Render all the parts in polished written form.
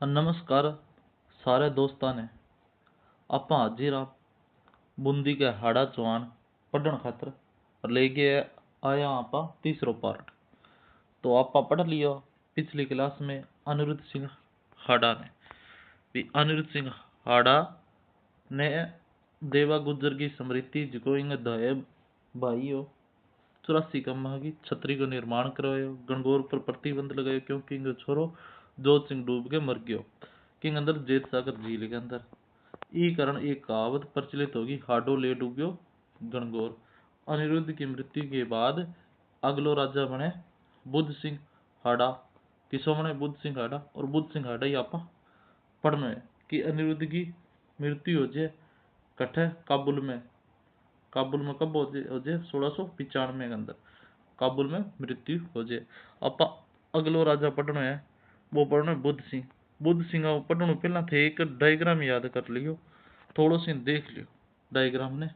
नमस्कार सारे दोस्तां ने। आपां हाजिर हाँ बूंदी के हाड़ा चौहान पढ़न खातर और लेके आया आपा तीसरो पार्ट। तो आपा पढ़ लियो पिछली क्लास में अनिरुद्ध सिंह हाड़ा ने। भी अनिरुद्ध सिंह हाड़ा ने देवा गुजर की स्मृति जिको इंग दहे भाई हो 84 कम्मा की छतरी को निर्माण करवायो। गणगौर पर प्रतिबंध लगायो क्योंकि इंग छोरो जोत सिंह डूब के मर गयो किंग अंदर जेत सागर झील के अंदर। ई कारण एक कहावत प्रचलित होगी हाडो ले डूबियो गणगौर। अनिरुद्ध की मृत्यु के बाद अगलो राजा बने बुद्ध सिंह हाड़ा। किसो बने बुद्ध सिंह हाड़ा। और बुद्ध सिंह हाड़ा ही आपा पढ़ना है कि अनिरुद्ध की मृत्यु हो जाए कठे काबुल में कब हो जाए 1695 के अंदर काबुल में मृत्यु हो जाए। आपा अगलो राजा पढ़ना है वो पढ़ना है बुद्ध सिंह। बुद्ध सिंह पढ़ने पहला थे एक डायग्राम याद कर लियो थोड़ो सी देख लियो डायग्राम ने।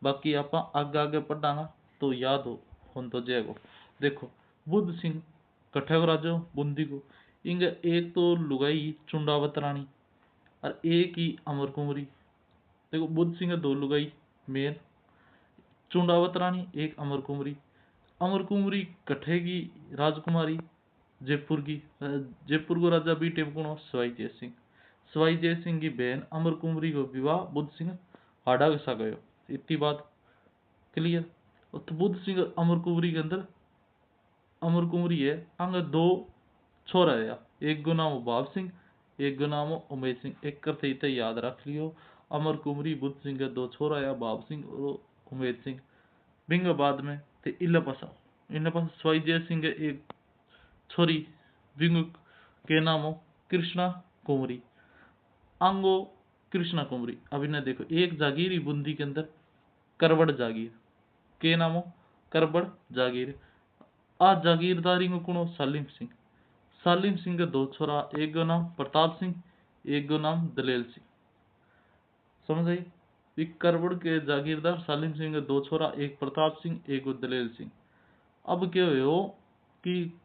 बाकी आप आगे आगे पढ़ांगा तो याद हो तो जाएगा। देखो बुद्ध सिंह कठे को राजा बूंदी को इंग एक तो लुगाई चुंडावत रानी और एक ही अमर कुंवरी। देखो बुद्ध सिंह दो लुगाई मेन चुंडावत रानी एक अमर कुंवरी। अमर कुंवरी कठे की राजकुमारी जयपुर को राजा बी टेम कौन सवाई जय सिंह। सवाई जय सिंह की बहन अमर कुंवरी को विवाह बुद्ध सिंह हाड़ा के साथ गयो। इतनी बात क्लियर। तो बुद्ध सिंह अमर कुंवरी के अंदर अमर कुंवरी है अंग दो छोरा है एक गो नाम बाब सिंह एक गो नाम उमेश सिंह। एक करते इतना याद रख लियो अमर कुंवरी बुद्ध सिंह के दो छोरा है बाब सिंह और उमेश सिंह। बिंग बाद में ते इल्ला पसा सवाई जय सिंह के एक छोरी विंग के नाम हो कृष्णा कुंवरी आंगो कृष्णा कुंवरी। अब इन्हें देखो एक जागीर ही बूंदी के अंदर करवड़ जागीर के नाम हो करवड़ जागीर। आ जागीरदारी को कौन सालिम सिंह। सालिम सिंह के दो छोरा एक गो नाम प्रताप सिंह एक गो नाम दलेल सिंह। समझ आई। करवड़ के जागीरदार सालिम सिंह के दो छोरा एक प्रताप सिंह एक गो दलेल सिंह। अब क्या हो कि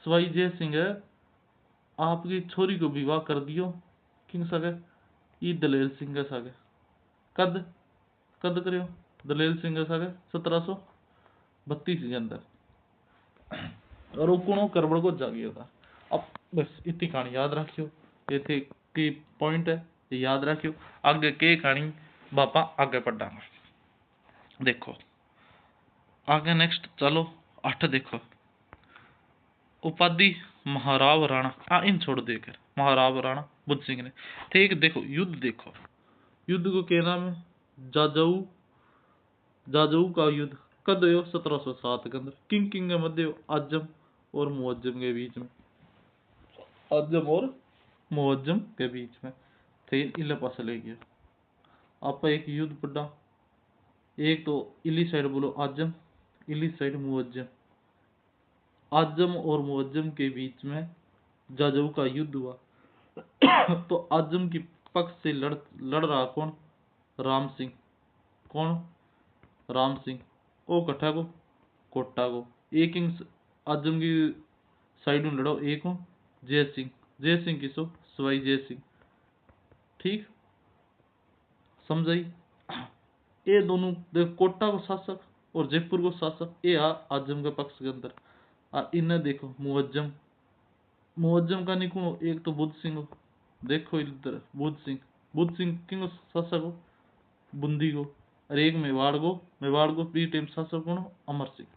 सवाई जय सिंह आपकी छोरी को विवाह कर दियो किंग सके ई दलेल सिंह के सके। कद कद करियो दलेल सिंह के सके 1732 के अंदर और वो कुणो करबड़ को जागियो था। अब बस इतनी कहानी याद रखियो ये थे की पॉइंट है ये याद रखियो। आगे के कहानी बापा आगे पढ़ांगा। देखो आगे नेक्स्ट चलो 8 देखो उपाधि महाराव राणा इन छोड़ देकर महाराव राणा बुद्ध सिंह ने। ठीक देखो युद्ध देखो युद्ध को क्या नाम है जाजऊ जाजऊ का युद्ध कद हो 1707 के अंदर किंग किंग के मध्य आजम और मुअज्जम के बीच में आजम और मुअज्जम के बीच में थे इले पास ले गया। आप एक युद्ध पढ़ा एक तो इली साइड बोलो आजम इली साइड मुअज्जम। आजम और मुअज्जम के बीच में जाजऊ का युद्ध हुआ। तो आजम की पक्ष से लड़ रहा कौन राम सिंह। कौन राम सिंह ओ कट्ठा को कोटा को एक इंग आजम की साइड में लड़ो एक हूँ जय सिंह किसो सवाई जय सिंह। ठीक समझाई। ये दोनों देख कोटा को शासक और जयपुर को शासक ये आजम के पक्ष के अंदर इन्हें देखो मुअज्जम का निकुण एक तो बुद्ध सिंह हो। देखो इधर बुद्ध सिंह किंग शासक हो बूंदी को और एक मेवाड़ को प्री टाइम शासक कौन अमर सिंह।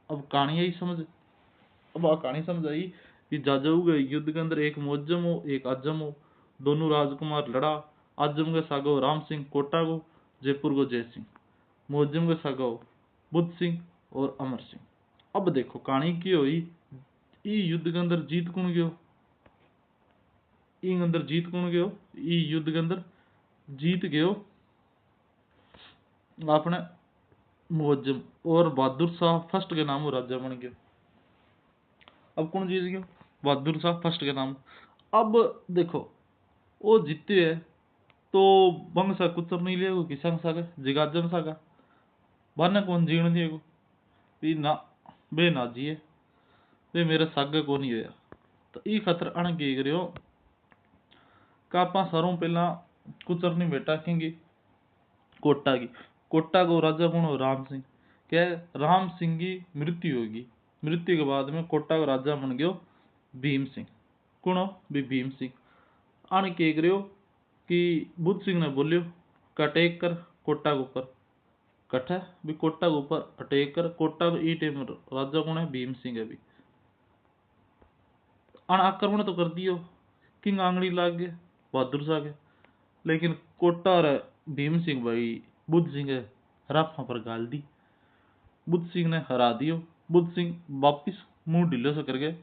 अब कहानी यही समझ अब कहानी समझ आई कि जाजऊ के युद्ध के अंदर एक मुअज्जम हो एक आजम हो दोनों राजकुमार लड़ा। आजम के सागो राम सिंह कोटा को जयपुर को जय सिंह मुअज्जम के सागो बुद्ध सिंह और अमर सिंह। अब देखो कहानी की हुई ई युद्ध के अंदर जीत कौन गयो ई युद्ध के अंदर जीत गयो अपने मुअज्जम और बहादुर शाह फर्स्ट के नाम राजा बन गयो। अब कौन जीत गयो बहादुर शाह फर्स्ट के नाम। अब देखो वो जीते है तो बंग सा कुछ नहीं लिया किसान सा जिगाजम सा का बाने कौन जीण दिएगो ना बे ना जिए वे मेरे सागे को नहीं होया तो ई खतर अण की करियो कापा सारों पहला कुचरनी बेटा केंगे कोटा की। कोटा को राजा कौन हो? राम सिंह। क्या राम सिंह की मृत्यु होगी, मृत्यु के बाद में कोटा का राजा बन गयो भीम सिंह। कौन हो? भी भीम सिंह। आने के करियो कि बुद्ध सिंह ने बोलियो कि अटैक कर कोटा के ऊपर। कट्ठा भी कोटा के ऊपर अटैक कर। कोटा का ई टाइम राजा कौन है? भीम सिंह है भी। अण आक्रमण तो कर दियो, किंग आंगली लाग गए बहादुर शाह के। लेकिन कोटा और भीम सिंह भाई बुद्ध सिंह राफा पर गाल दी। बुद्ध सिंह ने हरा दियो। बुद्ध सिंह वापिस मुंह ढीलो से करके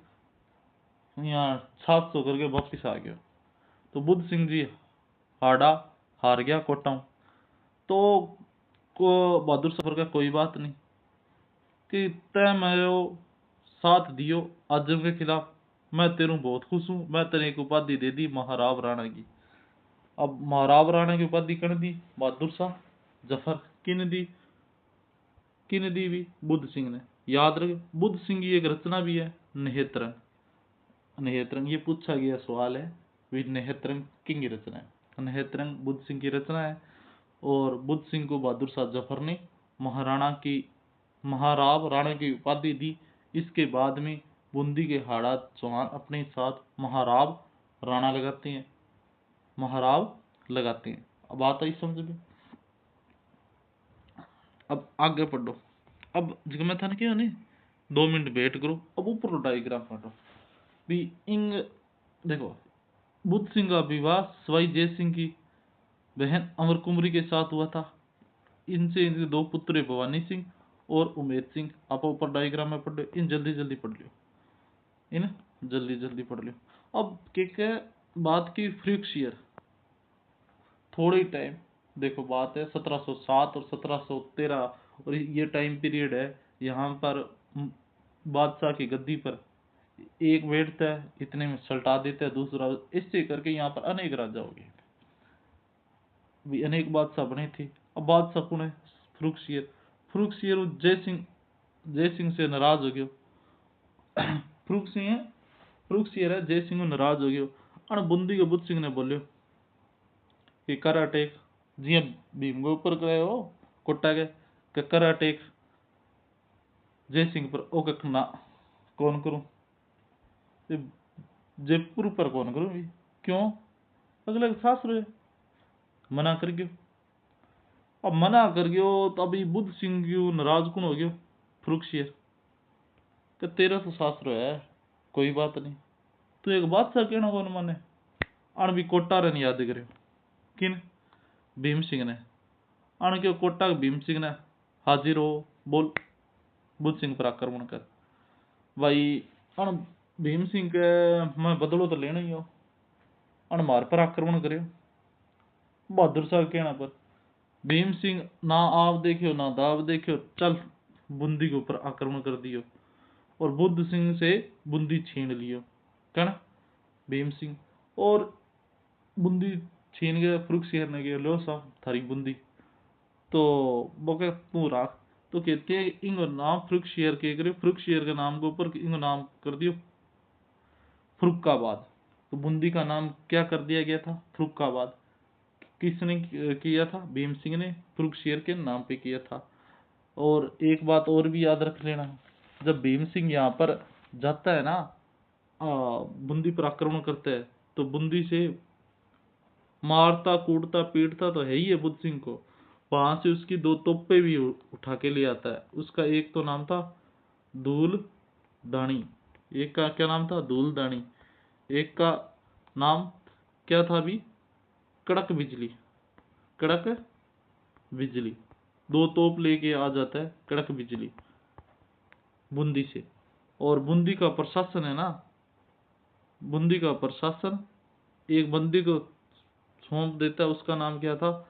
यहाँ 700 करके वापिस आ गया। तो बुद्ध सिंह जी हार गया कोटा। तो को बहादुर सफर का कोई बात नहीं कि तय मेरो साथ दियो आजम के खिलाफ, मैं तेरू बहुत खुश हूँ, मैं तेरे एक उपाधि दे दी महाराव राणा की। अब महाराव राणा की उपाधि कन दी? बहादुर शाह जफर। किन दी भी? बुद्ध सिंह ने। याद रखे बुद्ध सिंह की एक रचना भी है नेहेत्रंग। नेहेत्रंग ये पूछा गया सवाल है भी नेहेत्रंग किंग की रचना है। नेहेत्रंग बुद्ध सिंह की रचना है। और बुद्ध सिंह को बहादुर शाह जफर ने महाराव राणा की उपाधि दी। इसके बाद में बूंदी के हाड़ा चौहान अपने साथ महाराव राणा लगाते हैं, महाराव लगाते हैं। अब बात आई समझ में? अब आगे पढ़ो। अब जिसमें मैं था ना क्या नहीं 2 मिनट वेट करो। अब ऊपर डायग्राम पढ़ो भी। इंग देखो बुद्ध सिंह का विवाह सवाई जय सिंह की बहन अमर कुमरी के साथ हुआ था। इनके 2 पुत्र है, भवानी सिंह और उमेद सिंह। आप ऊपर डायग्राम में पढ़ लो, इन जल्दी जल्दी पढ़ लियो, इन जल्दी जल्दी पढ़ लियो। अब क्या बात की फ्रिक्शियर थोड़ी टाइम देखो, बात है 1707 और 1713 और ये टाइम पीरियड है। यहाँ पर बादशाह की गद्दी पर एक बैठता है, इतने में सल्टा देता है दूसरा, इससे करके यहाँ पर अनेक राजा हो गए भी, अनेक बादशाह बने थे। अब बादशाह कौन है? फ्रुखसियर। फ्रुखसियर जय सिंह से नाराज हो गयो। फ्रुखसियर है जय सिंह नाराज हो गयो। अण बूंदी के बुद्ध सिंह ने बोलियो कि कर अटैक, जिया भीम के ऊपर करे हो कोटा के कर अटैक जय सिंह पर। ओ कख ना कौन करूं, जयपुर पर कौन करूं भी? क्यों? अगले शास्त्र है मना कर गयो। अब मना कर गयो तो अभी बुद्ध सिंह क्यों नाराज कौन हो गयो? फ्रुखसियर कि तेरा तो शास्त्र है कोई बात नहीं, तू एक बादशाह कहना कौन माने। अण भी कोटा रन याद करे किन? भीम सिंह ने। अण क्यों कोटा भीम सिंह ने हाजिर हो बोल बुद्ध सिंह पर आक्रमण कर भाई। अण भीम सिंह के मैं बदलो तो लेना ही हो, अण मार पर आक्रमण करे बहादुर शाह कहना पर। भीम सिंह ना आप देखियो ना दाव देखियो, चल बूंदी के ऊपर आक्रमण कर दियो और बुद्ध सिंह से बूंदी छीन लियो। कहना भीम सिंह और बूंदी छीन गया। फ्रुखसियर ने गया लो साहब थारी बूंदी। तो वो कह तू राख। तो कहते हैं इनको नाम फ्रुखसियर के करे, फ्रुखसियर के नाम के ऊपर इनको नाम कर दियो फरुखाबाद। तो बूंदी का नाम क्या कर दिया गया था? फरुखाबाद। किसने किया था? भीम सिंह ने फ्रुखसियर के नाम पे किया था। और एक बात और भी याद रख लेना, जब भीम सिंह यहाँ पर जाता है ना बूंदी पर आक्रमण करता है, तो बूंदी से मारता कूटता पीटता तो है ही है बुद्ध सिंह को। वहां से उसकी 2 तोपे भी उठा के ले आता है। उसका एक तो नाम था धूल दानी, एक का क्या नाम था? धूल दानी। एक का नाम क्या था भी? कड़क बिजली। कड़क बिजली 2 तोप लेके आ जाता है कड़क बिजली बूंदी से। और बूंदी का प्रशासन है ना, बूंदी का प्रशासन एक बंदी को सौंप देता है। उसका नाम क्या था?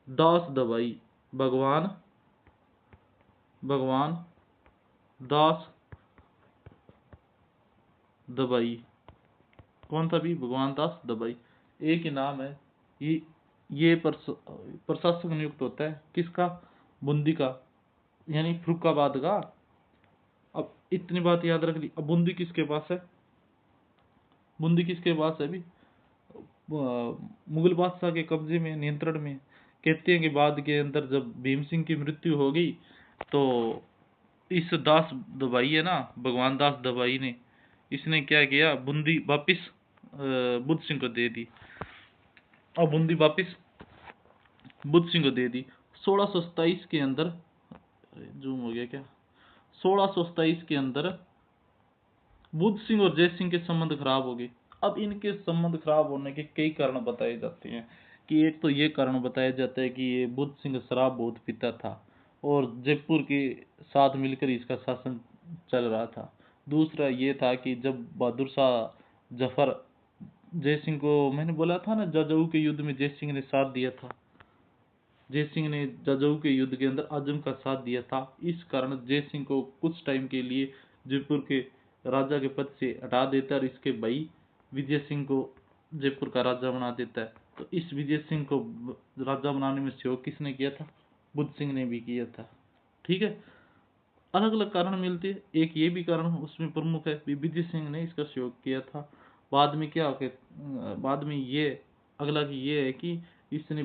दास दबाई। भगवान दास दबाई। कौन था भी? भगवान दास दबाई। एक ही नाम है। ये प्रशासक नियुक्त होता है किसका? बूंदी का, यानी फरुखाबाद का। अब इतनी बात याद रख ली। अब बूंदी किसके पास है? बूंदी किसके पास है अभी? मुगल बादशाह के कब्जे में, नियंत्रण में। कहते हैं कि बाद के अंदर जब भीम सिंह की मृत्यु हो गई तो इस दास दबाई है ना, भगवान दास दबाई ने, इसने क्या किया, बूंदी वापिस बुद्ध सिंह को दे दी। और बूंदी वापिस बुद्ध सिंह को दे दी 1627 के अंदर। जूम हो गया क्या? 1627 के अंदर बुद्ध सिंह और जय सिंह के संबंध खराब हो गए। अब इनके संबंध खराब होने के कई कारण बताए जाते हैं कि एक तो ये कारण बताया जाता है कि ये बुद्ध सिंह शराब बहुत पीता था और जयपुर के साथ मिलकर इसका शासन चल रहा था। दूसरा ये था कि जब बहादुर शाह जफर जय सिंह को, मैंने बोला था ना जाजऊ के युद्ध में जय सिंह ने साथ दिया था, जय सिंह ने जाजऊ के युद्ध के अंदर आजम का साथ दिया था। इस कारण जय सिंह को कुछ टाइम के लिए जयपुर के राजा के पद से हटा देता है और इसके भाई विजय सिंह को जयपुर का राजा बना देता है। तो इस विजय सिंह को राजा बनाने में सहयोग किसने किया था? बुद्ध सिंह ने भी किया था। ठीक है, अलग अलग कारण मिलते हैं, एक ये भी कारण उसमें प्रमुख है, विजय सिंह ने इसका सहयोग किया था। बाद में क्या हो गया, बाद में ये अगला की ये है कि इसने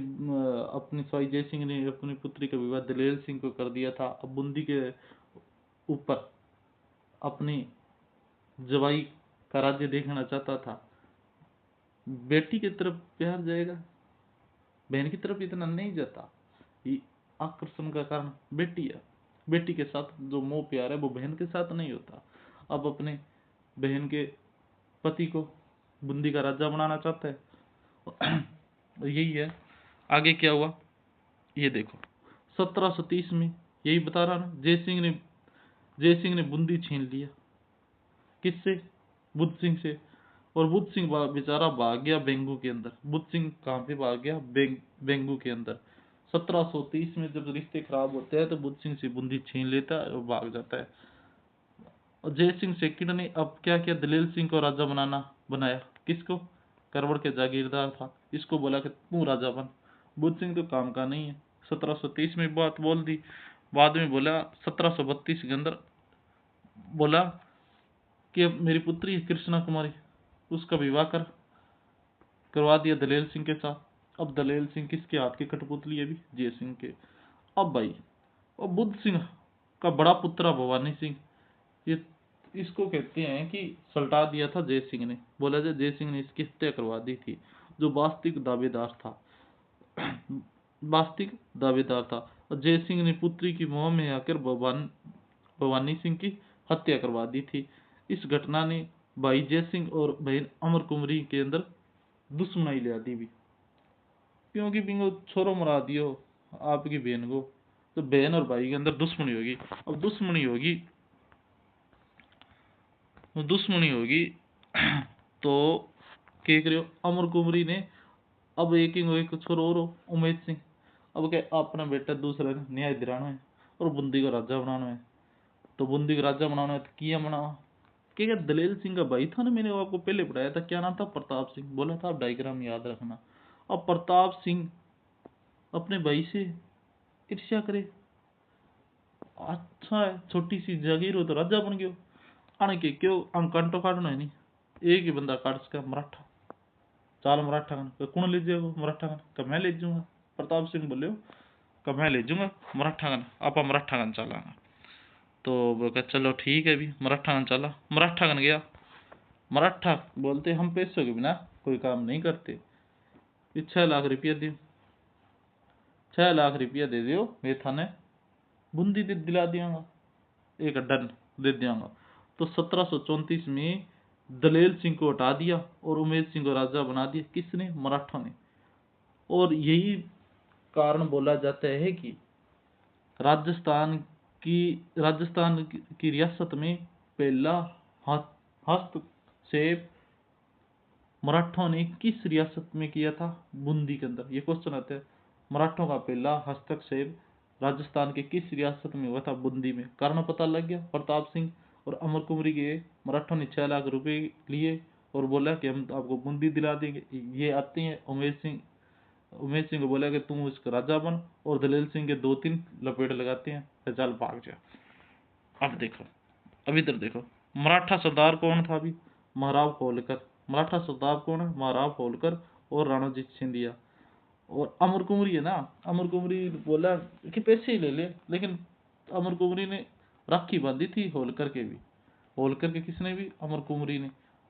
अपने स्वाई जय सिंह ने अपनी पुत्री का विवाह दलेल सिंह को कर दिया था। अब बूंदी के ऊपर अपनी जवाई का राज्य देखना चाहता था। बेटी की तरफ प्यार जाएगा, बहन की तरफ इतना नहीं जाता। ये आकर्षण का कारण बेटी है, बेटी के साथ जो मोह प्यार है वो बहन के साथ नहीं होता। अब अपने बहन के पति को बूंदी का राजा बनाना चाहता है। यही है। आगे क्या हुआ ये देखो, 1730 में, यही बता रहा ना, जय सिंह ने बूंदी छीन लिया। किससे? बुद्ध सिंह से। और बुद्ध सिंह बेचारा भाग गया बेंगू के अंदर। बुद्ध सिंह कहाँ पे भाग गया? बेंगू के अंदर। 1730 में जब रिश्ते खराब होते हैं तो बुद्ध सिंह से बूंदी छीन लेता है और भाग जाता है। और जय सिंह सेकंड ने अब क्या किया, दलेल सिंह को राजा बनाया। किसको? करवड़ के जागीरदार था, इसको बोला कि तू राजा बन। बुद्ध सिंह तो काम का नहीं है, 1730 में बात बोल दी। बाद में बोला 1732 के अंदर बोला कि अब मेरी पुत्री है कृष्णा कुमारी, उसका विवाह करवा दिया दलेल सिंह के साथ। अब दलेल सिंह किसके हाथ की कठपुतली है? भी जय सिंह के। अब भाई, और बुद्ध सिंह का बड़ा पुत्र भवानी सिंह, ये इसको कहते हैं कि सल्टा दिया था जय सिंह ने। बोला जाए जय सिंह ने इसकी हत्या करवा दी थी, जो वास्तविक दावेदार था। वास्तविक दावेदार था। और जय सिंह ने पुत्री की मोह में आकर भवानी सिंह की हत्या करवा दी थी। इस घटना ने भाई जय सिंह और बहन अमर कुंवरी के अंदर दुश्मनाई ले दी भी, क्योंकि बिंगो छोरो मरा दियो आपकी बहन को, तो बहन और भाई के अंदर दुश्मनी होगी। अब दुश्मनी होगी तो क्या करियो, अमर कुंवरी ने अब एक छोरो और उमेश सिंह, अब क्या अपना बेटा दूसरा न्याय दिलाना है और बूंदी को राजा बनाना है। तो बूंदी को राजा बनाना है तो किया बना, क्या दलेल सिंह का भाई था ना, मैंने आपको पहले पढ़ाया था, क्या नाम था? प्रताप सिंह। बोला था, आप डायग्राम याद रखना। अब प्रताप सिंह अपने भाई से ईर्ष्या करे, अच्छा है छोटी सी जागीर हो तो राजा बन गयो। आने के क्यों हम कंटो काटना है नहीं, एक ही बंदा काट सका, मराठा। चाल मराठा का कौन ले जाएगा? मराठा का मैं ले जाऊंगा। प्रताप सिंह बोले का मैं ले जाऊंगा मराठा का, आप मराठा का चलांगा। तो वो कहा चलो ठीक है, भी मराठा का चला, मराठा का गया। मराठा बोलते हम पैसों के बिना कोई काम नहीं करते, 6 लाख रुपया दियो, 6 लाख रुपया दे दियो, मैं थाने बूंदी दिला दियांगा, एक डन दे दियांगा। तो 1734 में दलेल सिंह को हटा दिया और उमेश सिंह को राजा बना दिया। किसने? मराठा ने। और यही कारण बोला जाता है कि राजस्थान की रियासत में पहला हस्तक्षेप मराठों ने किस रियासत में किया था? बूंदी के अंदर। ये क्वेश्चन आता है, मराठों का पहला हस्तक्षेप राजस्थान के किस रियासत में हुआ था? बूंदी में। कारण पता लग गया। प्रताप सिंह और अमर कुंवरी के मराठों ने 6 लाख रुपए लिए और बोला कि हम आपको बूंदी दिला देंगे। ये आते हैं उमेश सिंह को बोला कि तुम उसका राजा बन, और दलेल सिंह के 2-3 लपेट लगाते हैं, चल भाग जा। अब देखो, अब इधर देखो, मराठा सरदार कौन था? अभी महाराव होलकर। मराठा सरदार कौन है? महाराव होलकर और राणोजी सिंधिया। और अमर कुंवरी है ना, अमर कुंवरी बोला कि पैसे ही ले ले, लेकिन अमर कुंवरी ने राखी बांधी थी होलकर के भी, होलकर के किसने भी? अमर कुंवरी ने।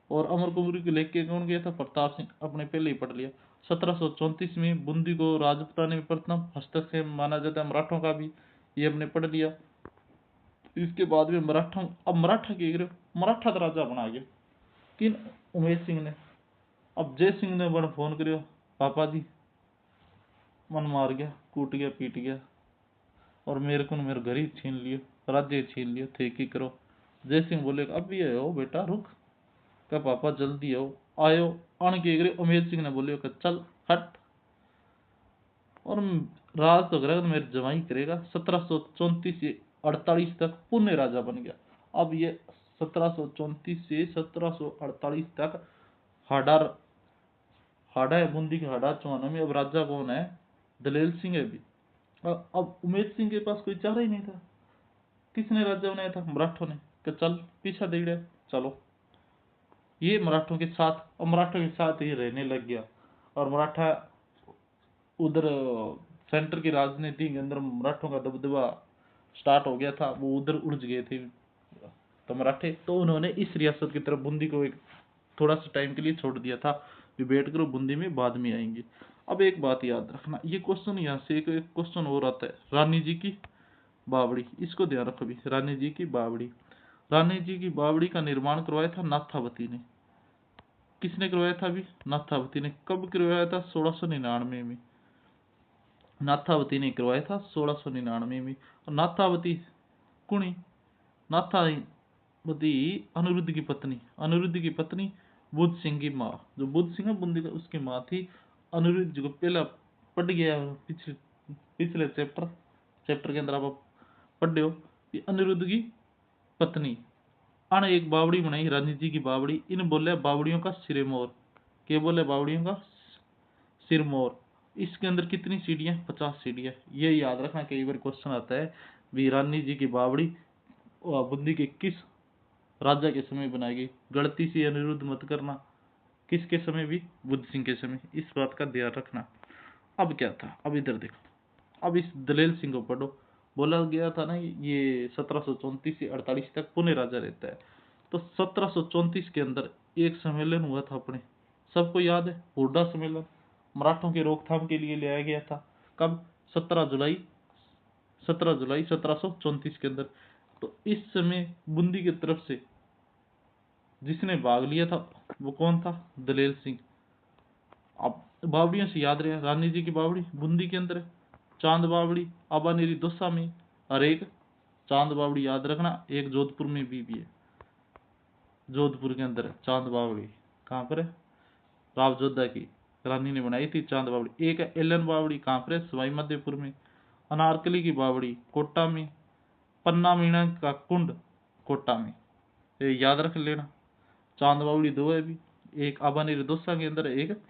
और अमर कुंवरी को लेके कौन गया था? प्रताप सिंह, अपने पहले ही पढ़ लिया। 1734 में बूंदी को राजपुताने में प्रथम हस्तक्षेप माना जाता है मराठों का भी, ये हमने पढ़ लिया। इसके बाद में मराठा, अब मराठा के मराठा का राजा बना गया किन? उमेश सिंह ने। अब जय सिंह ने बड़ा फोन करियो, पापा जी मन मार गया, कूट गया, पीट गया, और मेरे को मेरे घर ही छीन लियो, राज्य छीन लियो, थे की करो। जय सिंह बोले अब भी हो बेटा, रुक। क्या पापा जल्दी आओ, आयो। आन के उमेश सिंह ने बोलियो कि चल हट, और राज तो करेगा, मेरे जमाई करेगा। 1734 से 48 तक पुण्य राजा बन गया। अब ये 1734 से 1748 तक हाडार, हाड़ा है बूंदी के हाड़ा चौहानों में। अब राजा कौन है? दलेल सिंह है भी। अब उमेश सिंह के पास कोई चारा ही नहीं था। किसने राज्य बनाया था? मराठों ने। कि चल पीछा दे रहे, चलो। ये मराठों के साथ, और मराठों के साथ ही रहने लग गया। और मराठा उधर सेंटर की राजनीति के अंदर मराठों का दबदबा स्टार्ट हो गया था, वो उधर उलझ गए थे तो मराठे। तो उन्होंने इस रियासत की तरफ बूंदी को एक थोड़ा सा टाइम के लिए छोड़ दिया था, भी वेट करो बूंदी में बाद में आएंगे। अब एक बात याद रखना, ये क्वेश्चन यहाँ से एक क्वेश्चन और आता है, रानी जी की बावड़ी, इसको ध्यान रखो भी। रानी जी की बावड़ी, रानी जी की बावड़ी का निर्माण करवाया था नाथावती ने। किसने करवाया था अभी? नाथावती ने। कब करवाया था? 1699 में नाथावती ने करवाया था, 1699 में। और नाथावती कुणी? नाथावती अनिरुद्ध की पत्नी, अनिरुद्ध की पत्नी बुद्ध सिंह की माँ, जो बुद्ध सिंह बूंदी का उसकी माँ थी। अनिरुद्ध जी को पहला पढ़ गया पिछले चैप्टर के अंदर आप पढ़ हो कि अनिरुद्ध की पत्नी अन एक बावड़ी बनाई, रानी जी की बावड़ी। इन बोले बावड़ियों का सिरमौर, के बोले बावड़ियों का सिरमौर। इसके अंदर कितनी सीढ़ियां? 50 सीढ़ियां। ये याद रखना, कई बार क्वेश्चन आता है भी रानी जी की बावड़ी बूंदी के किस राजा के समय बनाई गई। गलती से अनिरुद्ध मत करना, किसके समय भी? बुद्ध सिंह के समय। इस बात का ध्यान रखना। अब क्या था? अब इधर देखो, अब इस दलेल सिंह को पढ़ो। बोला गया था ना ये 1734 से 48 तक पुणे राजा रहता है। तो 1734 के अंदर एक सम्मेलन हुआ था अपने, सबको याद है, हुड्डा सम्मेलन। मराठों की रोकथाम के लिए लाया गया था। कब? 17 जुलाई 1734 के अंदर। तो इस समय बूंदी की तरफ से जिसने भाग लिया था वो कौन था? दलेल सिंह। अब बावड़ियों से याद रहे, रानी जी की बावड़ी बूंदी के अंदर है, चांद बावड़ी आबानेरी दोसा में, और एक चांद बावड़ी याद रखना, एक जोधपुर में भी है। जोधपुर के अंदर है चांद बावड़ी। कहाँ पर है? राव जोधा की रानी ने बनाई थी चांद बावड़ी। एक है एलन बावड़ी, कहाँ पर है? सवाई माधोपुर में। अनारकली की बावड़ी कोटा में। पन्ना मीणा का कुंड कोटा में, ये याद रख लेना। चांद बावड़ी दो है भी, एक आबानेरी दोसा के अंदर है, एक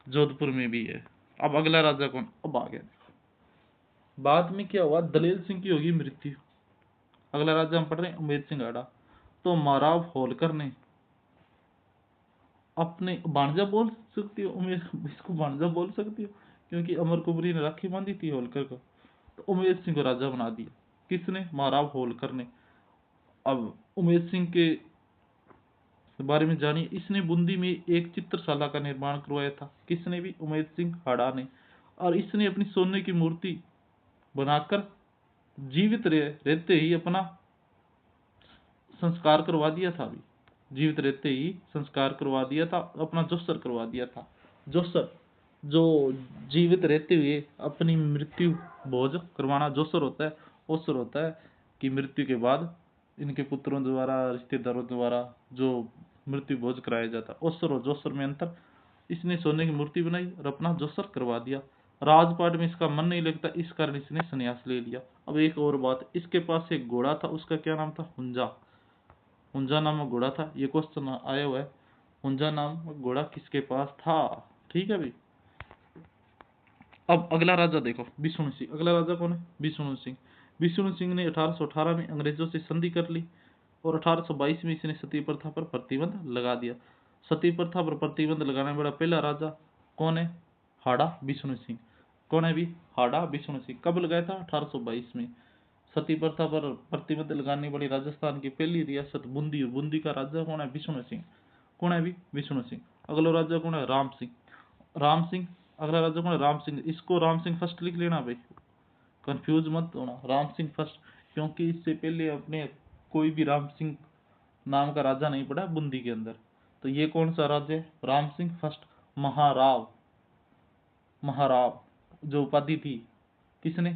जोधपुर में भी है। अब अगला राजा कौन? अब आ गया। बाद में क्या हुआ? दलेल सिंह की होगी मृत्यु। अगला राजा हम पढ़ रहे हैं उमेद सिंह आड़ा। तो महाराव होलकर ने अपने भांजा बोल सकती हो उमेद, इसको भांजा बोल सकती हो क्योंकि अमर कुंवरी ने राखी बांधी थी होलकर को। तो उमेद सिंह को राजा बना दिया। किसने? महाराव होलकर ने। अब उमेद सिंह के बारे में जानिए। इसने बूंदी में एक चित्रशाला का निर्माण करवाया था। किसने भी? उमेद सिंह हाड़ा ने। और इसने अपनी सोने की मूर्ति बनाकर जीवित रहते ही अपना संस्कार करवा दिया था। अभी जीवित रहते ही संस्कार करवा दिया था, अपना जोसर करवा दिया था। जोसर, जो जीवित रहते हुए अपनी मृत्यु भोज करवाना जोसर होता है। ओसर होता है कि मृत्यु के बाद इनके पुत्रों द्वारा, रिश्तेदारों द्वारा जो मृत्यु भोज कराया जाता। ओसर और जोसर में अंतर। इसने सोने की मूर्ति बनाई और अपना जोसर करवा दिया। राजपाट में इसका मन नहीं लगता, इस कारण इसने संन्यास ले लिया। अब एक और बात, इसके पास एक घोड़ा था, उसका क्या नाम था? हुंजा। हुंजा नामक घोड़ा था। ये क्वेश्चन आया हुआ है, हुंजा नामक घोड़ा किसके पास था? ठीक है भाई। अब अगला राजा देखो, विष्णु सिंह। अगला राजा कौन है? विष्णु सिंह। विष्णु सिंह ने 1818 में अंग्रेजों से संधि कर ली और 1822 में इसने सती प्रथा पर प्रतिबंध लगा दिया। सती प्रथा पर प्रतिबंध लगाने वाला पहला राजा कौन है? हाड़ा विष्णु सिंह। कौन है भी? हाड़ा विष्णु सिंह। कब लगाया था? 1822 में। सती प्रथा पर प्रतिबंध लगाने वाली राजस्थान की पहली रियासत बूंदी। बूंदी का राजा कौन है? विष्णु सिंह। कौन है भी? विष्णु सिंह। अगला राजा कौन है? राम सिंह। राम सिंह। अगला राजा कौन है? राम सिंह। इसको राम सिंह फर्स्ट लिख लेना भाई, कंफ्यूज मत होना। राम सिंह फर्स्ट, क्योंकि इससे पहले अपने कोई भी राम सिंह नाम का राजा नहीं पड़ा बूंदी के अंदर। तो ये कौन सा राज्य है? राम सिंह फर्स्ट। महाराव। महाराव जो उपाधि थी किसने?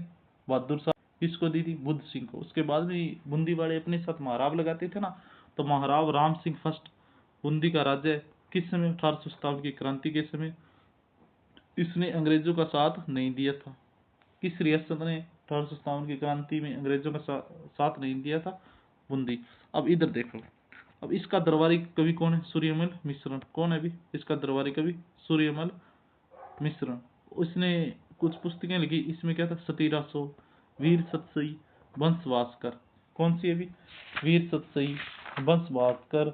बहादुर शाह। किसको दी थी? बुद्ध सिंह को। उसके बाद भी बूंदी वाले अपने साथ महाराव लगाते थे ना, तो महाराव राम सिंह फर्स्ट बूंदी का राज्य है। किस समय? 1857 की क्रांति के समय। इसने अंग्रेजों का साथ नहीं दिया था। किस रियासत ने 1857 की क्रांति में अंग्रेजों का साथ नहीं दिया था? बूंदी। अब इधर देखो, अब इसका दरबारी कवि कौन है? सूर्यमल मिश्र। कौन है भी इसका दरबारी कवि? सूर्यमल मिश्र। उसने कुछ पुस्तकें लिखी, इसमें क्या था? सतीरा सो, वीर सतसई, वंश भास्कर। कौन सी है भी? वीर सतसई, वंश भास्कर,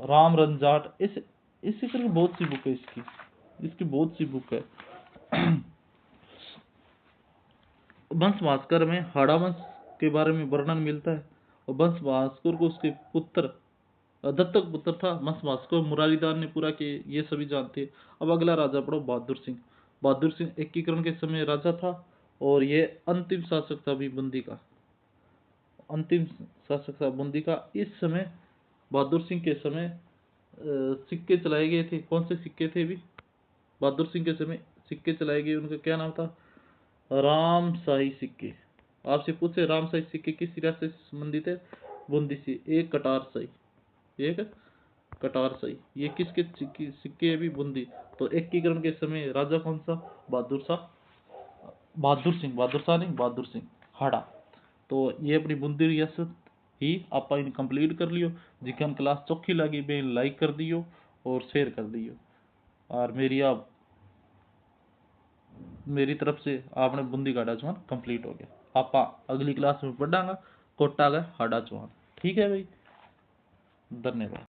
राम रंजाट। इसी करके बहुत सी बुक है इसकी बहुत सी बुक है। वंश भास्कर में हाड़ा वंश के बारे में वर्णन मिलता है, और वंश भास्कर को उसके पुत्र दत्तक पुत्र था वंश भास्कर, मुरारीदास ने पूरा किए, ये सभी जानते हैं। अब अगला राजा पढ़ो, बहादुर सिंह। बहादुर सिंह एकीकरण के समय राजा था, और ये अंतिम शासक था भी बूंदी का। अंतिम शासक था बूंदी का। इस समय बहादुर सिंह के समय सिक्के चलाए गए थे। कौन से सिक्के थे भी? बहादुर सिंह के समय सिक्के चलाए गए, उनका क्या नाम था? रामशाही सिक्के। आपसे पूछे रामशाही सिक्के किस रियासत से संबंधित है? बूंदी से। एक कटार शाही, एक कटार शाही। ये किसके सिक्के है भी? बूंदी। तो एकीकरण के समय राजा कौन सा? बहादुर शाह, बहादुर सिंह। बहादुर शाह नहीं, बहादुर सिंह हाड़ा। तो ये अपनी बूंदी रियासत ही आप इन कंप्लीट कर लियो। जिकन क्लास चौखी लगी बे लाइक कर दियो और शेयर कर दियो, और मेरी तरफ से आपने बूंदी का हाड़ा चौहान कंप्लीट हो गया। आपा अगली क्लास में पढ़ांगा कोटा का हाड़ा चौहान। ठीक है भाई, धन्यवाद।